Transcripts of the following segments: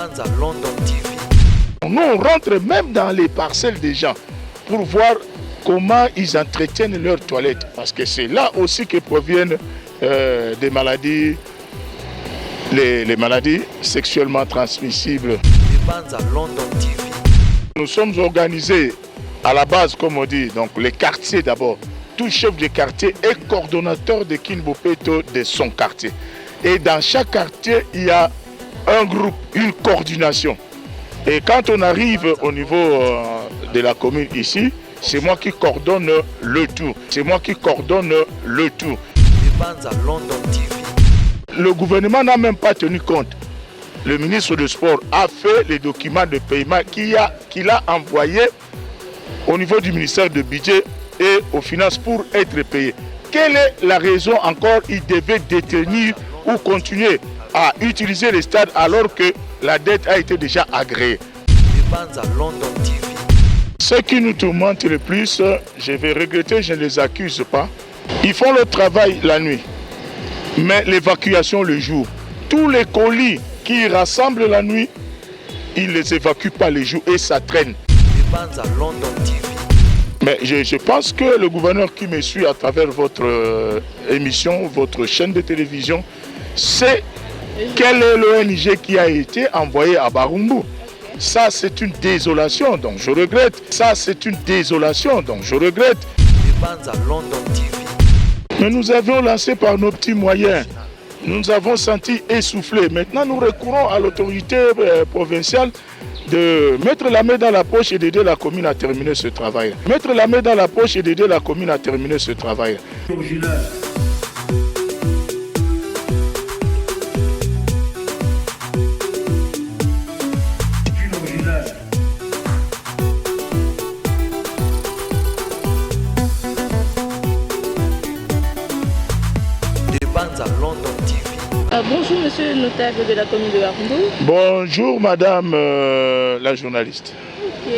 Banza London TV. Nous, on rentre même dans les parcelles des gens pour voir comment ils entretiennent leurs toilettes. Parce que c'est là aussi que proviennent des maladies, les maladies sexuellement transmissibles. Banza London TV. Nous sommes organisés à la base, comme on dit, donc les quartiers d'abord. Tout chef de quartier est coordonnateur de Kinbopeto de son quartier. Et dans chaque quartier, il y a un groupe, une coordination. Et quand on arrive au niveau de la commune ici, c'est moi qui coordonne le tout. C'est moi qui coordonne le tout. Banza London TV. Le gouvernement n'a même pas tenu compte. Le ministre du Sport a fait les documents de paiement qu'il a envoyés au niveau du ministère de budget et aux finances pour être payé. Quelle est la raison encore? Il devait détenir ou continuer à utiliser les stades alors que la dette a été déjà agréée. Banza London TV. Ce qui nous tourmente le plus, je vais regretter, je ne les accuse pas. Ils font le travail la nuit, mais l'évacuation le jour. Tous les colis qui rassemblent la nuit, ils ne les évacuent pas le jour et ça traîne. Banza London TV. Mais je pense que le gouverneur qui me suit à travers votre émission, votre chaîne de télévision, sait quelle est l'ONG qui a été envoyée à Barumbu. Ça, c'est une désolation, donc je regrette. Ça, c'est une désolation, donc je regrette. Banza London TV. Mais nous avions lancé par nos petits moyens. Nous nous avons senti essoufflés. Maintenant, nous recourons à l'autorité provinciale de mettre la main dans la poche et d'aider la commune à terminer ce travail. Mettre la main dans la poche et d'aider la commune à terminer ce travail. Banza London TV. Bonjour monsieur le notable de la commune de Barumbu. Bonjour madame la journaliste. Ok.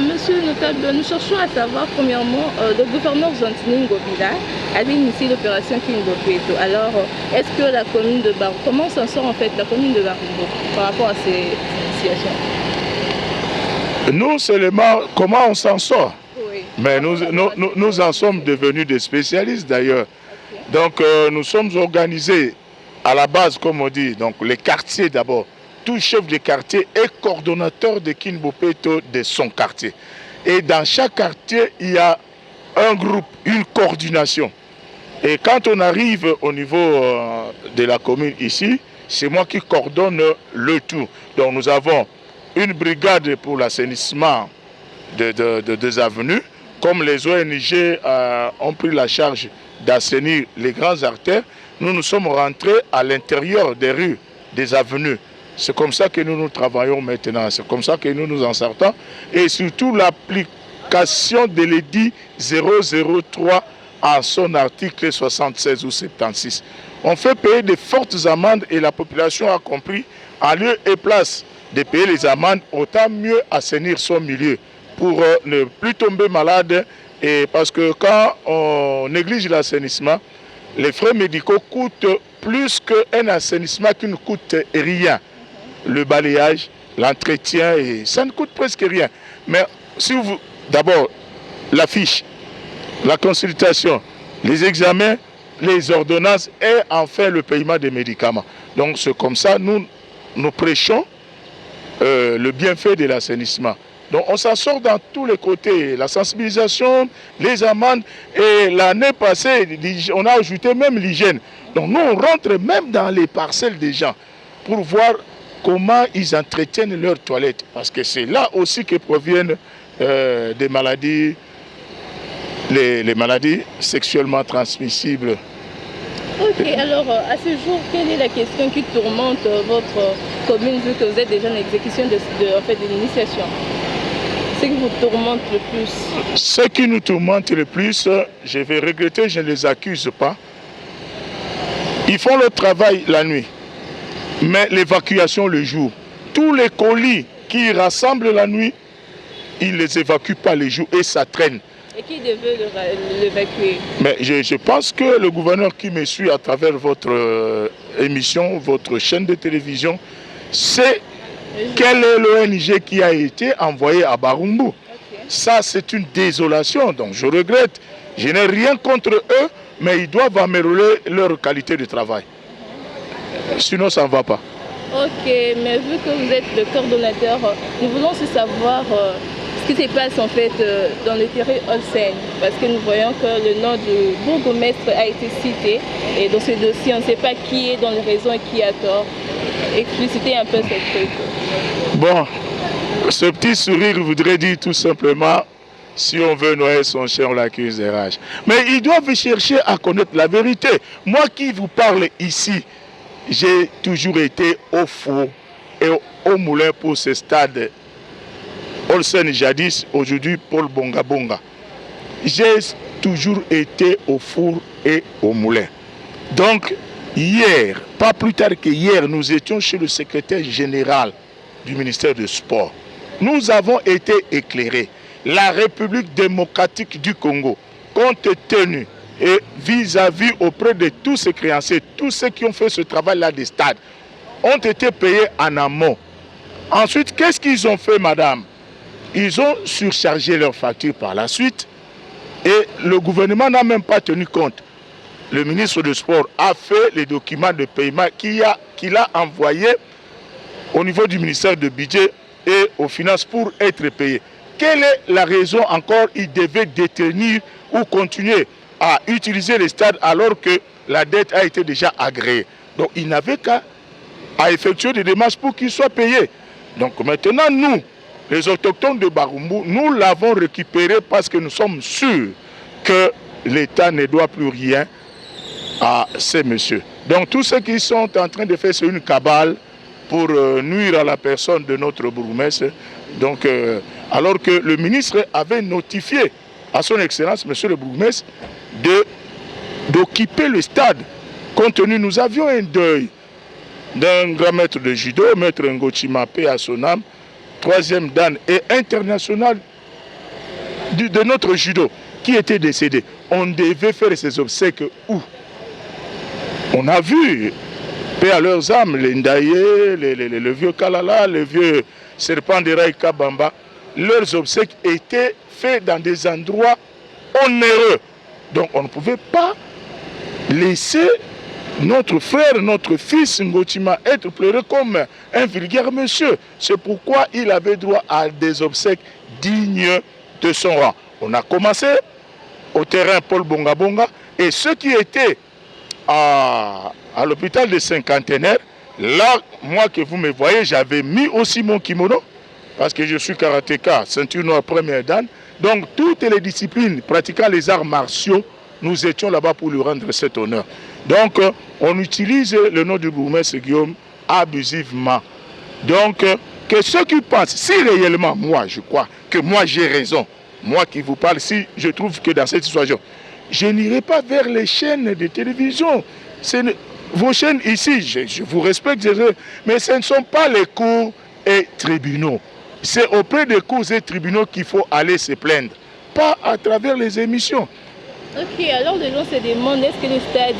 Monsieur le notable, nous cherchons à savoir premièrement, le gouverneur Zantini Ngobila avait initié l'opération Kinbopeto. Alors, est-ce que la commune de Barumbu, comment s'en sort en fait la commune de Barumbu par rapport à ces initiations? Nous seulement, comment on s'en sort? Oui. Mais nous en sommes devenus des spécialistes d'ailleurs. Donc nous sommes organisés à la base, comme on dit, donc les quartiers d'abord. Tout chef de quartier est coordonnateur de Kinbopeto de son quartier. Et dans chaque quartier, il y a un groupe, une coordination. Et quand on arrive au niveau de la commune ici, c'est moi qui coordonne le tout. Donc nous avons une brigade pour l'assainissement des avenues. Comme les ONG ont pris la charge d'assainir les grandes artères, nous sommes rentrés à l'intérieur des rues, des avenues. C'est comme ça que nous travaillons maintenant, c'est comme ça que nous nous en sortons. Et surtout l'application de l'édit 003 en son article 76 ou 76. On fait payer de fortes amendes et la population a compris, en lieu et place de payer les amendes, autant mieux assainir son milieu pour ne plus tomber malade. Et parce que quand on néglige l'assainissement, les frais médicaux coûtent plus qu'un assainissement qui ne coûte rien. Le balayage, l'entretien, et ça ne coûte presque rien. Mais si vous, d'abord, la fiche, la consultation, les examens, les ordonnances et enfin le paiement des médicaments. Donc c'est comme ça, nous prêchons le bienfait de l'assainissement. Donc on s'en sort dans tous les côtés, la sensibilisation, les amendes, et l'année passée, on a ajouté même l'hygiène. Donc nous, on rentre même dans les parcelles des gens pour voir comment ils entretiennent leurs toilettes. Parce que c'est là aussi que proviennent des maladies, les maladies sexuellement transmissibles. Ok, alors à ce jour, quelle est la question qui tourmente votre commune vu que vous êtes déjà en exécution de l'initiation? Ce qui vous tourmente le plus? Ce qui nous tourmente le plus, je vais regretter, je ne les accuse pas. Ils font le travail la nuit, mais l'évacuation le jour. Tous les colis qui rassemblent la nuit, ils ne les évacuent pas le jour et ça traîne. Et qui devait l'évacuer? Mais je pense que le gouverneur qui me suit à travers votre émission, votre chaîne de télévision, sait Quelle est l'ONG qui a été envoyée à Barumbu? Ça, c'est une désolation. Donc, je regrette. Je n'ai rien contre eux, mais ils doivent améliorer leur qualité de travail. Sinon, ça ne va pas. Ok, mais vu que vous êtes le coordonnateur, nous voulons aussi savoir ce qui se passe en fait dans le terrain Olsen. Parce que nous voyons que le nom du bourgmestre a été cité. Et dans ce dossier, on ne sait pas qui est dans le raison et qui a tort. Expliciter un peu cette truc. Bon, ce petit sourire voudrait dire tout simplement, si on veut noyer son chien, on l'accuse des rages. Mais ils doivent chercher à connaître la vérité. Moi qui vous parle ici, j'ai toujours été au four et au moulin pour ce stade. Olsen jadis, aujourd'hui Paul Bonga Bonga. J'ai toujours été au four et au moulin. Donc, hier, pas plus tard que hier, nous étions chez le secrétaire général du ministère du Sport. Nous avons été éclairés. La République démocratique du Congo, compte tenu et vis-à-vis auprès de tous ces créanciers, tous ceux qui ont fait ce travail-là des stades, ont été payés en amont. Ensuite, qu'est-ce qu'ils ont fait, madame? Ils ont surchargé leurs factures par la suite et le gouvernement n'a même pas tenu compte. Le ministre du Sport a fait les documents de paiement qu'il a envoyés au niveau du ministère de budget et aux finances pour être payé. Quelle est la raison encore? Il devait détenir ou continuer à utiliser les stades alors que la dette a été déjà agréée. Donc il n'avait qu'à effectuer des démarches pour qu'il soit payé. Donc maintenant nous, les autochtones de Barumbu, nous l'avons récupéré parce que nous sommes sûrs que l'État ne doit plus rien à ces messieurs. Donc tous ceux qui sont en train de faire c'est une cabale pour nuire à la personne de notre bourgmestre. Donc alors que le ministre avait notifié à son excellence, monsieur le bourgmestre, d'occuper le stade. Compte tenu, nous avions un deuil d'un grand maître de judo, maître Ngochima Paix à son âme, troisième dan et international de notre judo, qui était décédé. On devait faire ces obsèques où? On a vu, paix à leurs âmes, les Ndaye, le vieux Kalala, le vieux serpent de Rai Kabamba, leurs obsèques étaient faits dans des endroits onéreux. Donc on ne pouvait pas laisser notre frère, notre fils Ngochima être pleuré comme un vulgaire monsieur. C'est pourquoi il avait droit à des obsèques dignes de son rang. On a commencé au terrain Paul Bonga Bonga et ceux qui étaient à l'hôpital de Cinquantenaire, là, moi que vous me voyez, j'avais mis aussi mon kimono parce que je suis karatéka, ceinture noire première dan. Donc toutes les disciplines pratiquant les arts martiaux, nous étions là-bas pour lui rendre cet honneur. Donc on utilise le nom du bourgmestre Guillaume abusivement. Donc que ceux qui pensent, si réellement moi je crois que moi j'ai raison, moi qui vous parle, si je trouve que dans cette situation, je n'irai pas vers les chaînes de télévision. Vos chaînes ici, je vous respecte, mais ce ne sont pas les cours et tribunaux. C'est auprès des cours et tribunaux qu'il faut aller se plaindre, pas à travers les émissions. Ok, alors les gens se demandent, est-ce que le stade,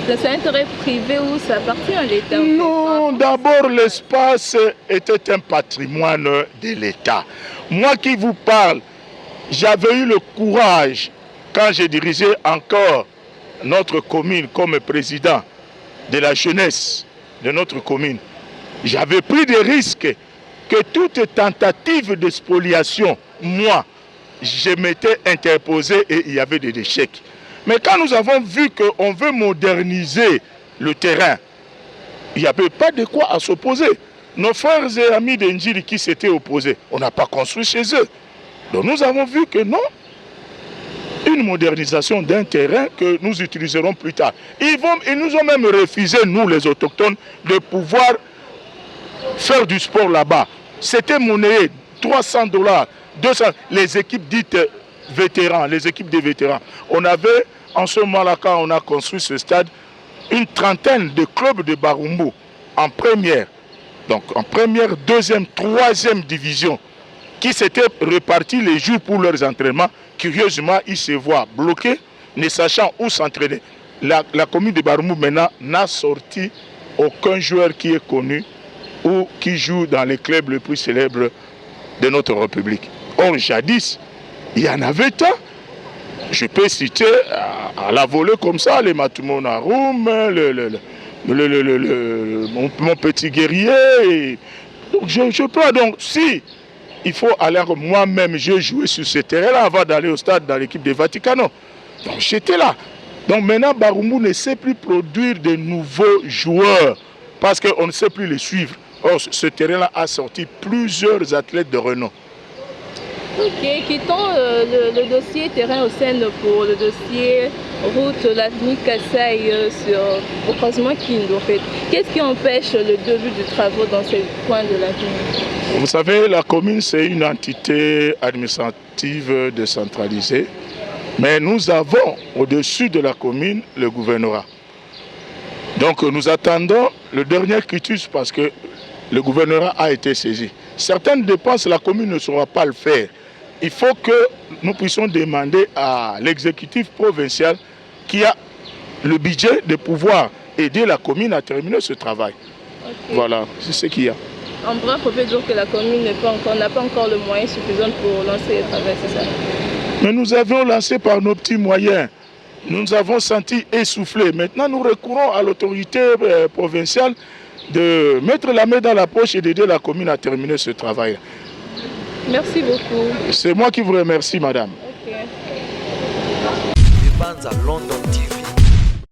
c'est un intérêt privé ou ça appartient à l'État? Non, d'abord l'espace était un patrimoine de l'État. Moi qui vous parle, j'avais eu le courage, quand j'ai dirigé encore notre commune comme président de la jeunesse de notre commune, j'avais pris des risques que toute tentative de spoliation, moi, je m'étais interposé et il y avait des échecs. Mais quand nous avons vu qu'on veut moderniser le terrain, il n'y avait pas de quoi à s'opposer. Nos frères et amis d'Enjili qui s'étaient opposés, on n'a pas construit chez eux. Donc nous avons vu que non, une modernisation d'un terrain que nous utiliserons plus tard. Ils nous ont même refusé, nous les autochtones, de pouvoir faire du sport là-bas. C'était monnayé, $300, 200, les équipes dites vétérans, les équipes des vétérans. On avait, en ce moment-là, quand on a construit ce stade, une trentaine de clubs de Barumbu en première, donc en première, deuxième, troisième division, qui s'étaient répartis les jours pour leurs entraînements. Curieusement, ils se voient bloqués, ne sachant où s'entraîner. La commune de Barumbu maintenant n'a sorti aucun joueur qui est connu ou qui jouent dans les clubs les plus célèbres de notre République. Or, jadis, il y en avait tant. Je peux citer à la volée comme ça, les Matumonarum, mon petit guerrier. Donc, je peux donc, si il faut aller, moi-même, j'ai joué sur ce terrain-là avant d'aller au stade dans l'équipe de Vaticano. Donc j'étais là. Donc maintenant, Barumbu ne sait plus produire de nouveaux joueurs parce qu'on ne sait plus les suivre. Or, ce terrain-là a sorti plusieurs athlètes de renom. Ok, quittons le dossier terrain au sein pour le dossier route l'avenue Kassai sur au croisement Kindu en fait. Qu'est-ce qui empêche le début du travaux dans ce coin de la ville? Vous savez, la commune, c'est une entité administrative décentralisée. Mais nous avons au-dessus de la commune le gouvernorat. Donc nous attendons le dernier quitus parce que le gouvernorat a été saisi. Certaines dépenses, la commune ne saura pas le faire. Il faut que nous puissions demander à l'exécutif provincial qui a le budget de pouvoir aider la commune à terminer ce travail. Okay. Voilà, c'est ce qu'il y a. En bref, on peut dire que la commune n'a pas encore le moyen suffisant pour lancer le travail, c'est ça? Mais nous avions lancé par nos petits moyens. Nous nous avons senti essoufflés. Maintenant, nous recourons à l'autorité provinciale de mettre la main dans la poche et d'aider la commune à terminer ce travail. Merci beaucoup. C'est moi qui vous remercie, madame. Okay. London TV.